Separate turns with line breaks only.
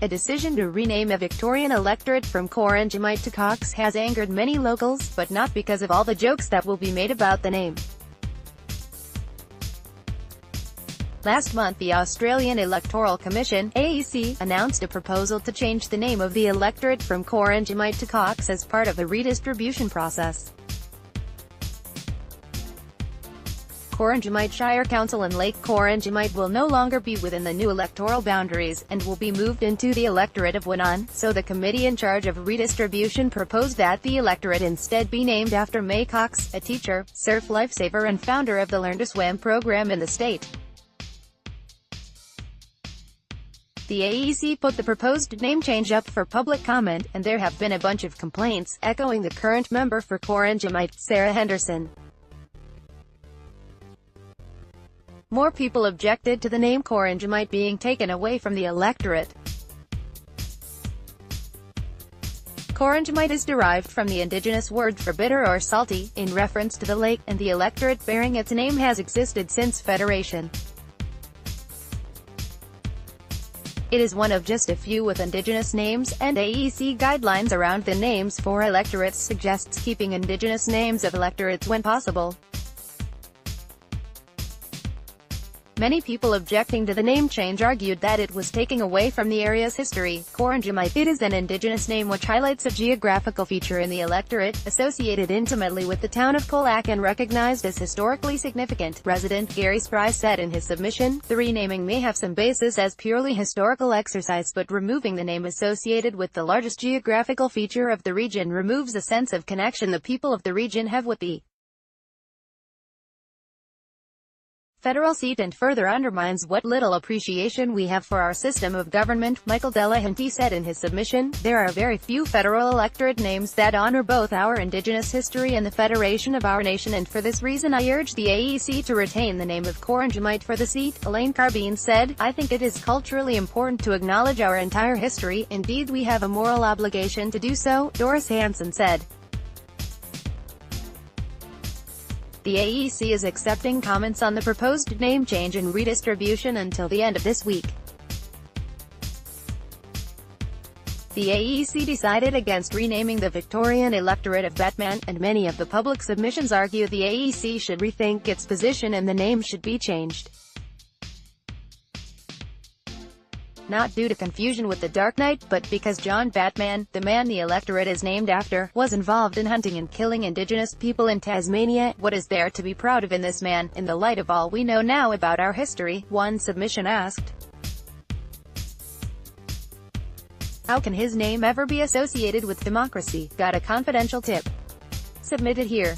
A decision to rename a Victorian electorate from Corangamite to Cox has angered many locals, but not because of all the jokes that will be made about the name. Last month the Australian Electoral Commission (AEC) announced a proposal to change the name of the electorate from Corangamite to Cox as part of the redistribution process. Corangamite Shire Council and Lake Corangamite will no longer be within the new electoral boundaries, and will be moved into the electorate of Wannon, so the committee in charge of redistribution proposed that the electorate instead be named after May Cox, a teacher, surf lifesaver and founder of the Learn to Swim program in the state. The AEC put the proposed name change up for public comment, and there have been a bunch of complaints, echoing the current member for Corangamite, Sarah Henderson. More people objected to the name Corangamite being taken away from the electorate. Corangamite is derived from the indigenous word for bitter or salty, in reference to the lake, and the electorate bearing its name has existed since Federation. It is one of just a few with indigenous names, and AEC guidelines around the names for electorates suggests keeping indigenous names of electorates when possible. Many people objecting to the name change argued that it was taking away from the area's history. Corangamite, it is an indigenous name which highlights a geographical feature in the electorate, associated intimately with the town of Colac and recognized as historically significant. Resident Gary Spry said in his submission, "The renaming may have some basis as purely historical exercise, but removing the name associated with the largest geographical feature of the region removes a sense of connection the people of the region have with the federal seat and further undermines what little appreciation we have for our system of government." Michael Delahanty said in his submission, "There are very few federal electorate names that honor both our indigenous history and the federation of our nation, and for this reason I urge the AEC to retain the name of Corangamite for the seat." Elaine Carbine said, "I think it is culturally important to acknowledge our entire history, indeed we have a moral obligation to do so," Doris Hanson said. The AEC is accepting comments on the proposed name change and redistribution until the end of this week. The AEC decided against renaming the Victorian electorate of Batman, and many of the public submissions argue the AEC should rethink its position and the name should be changed. Not due to confusion with the Dark Knight, but because John Batman, the man the electorate is named after, was involved in hunting and killing indigenous people in Tasmania. What is there to be proud of in this man, in the light of all we know now about our history? One submission asked, how can his name ever be associated with democracy? Got a confidential tip? Submitted here.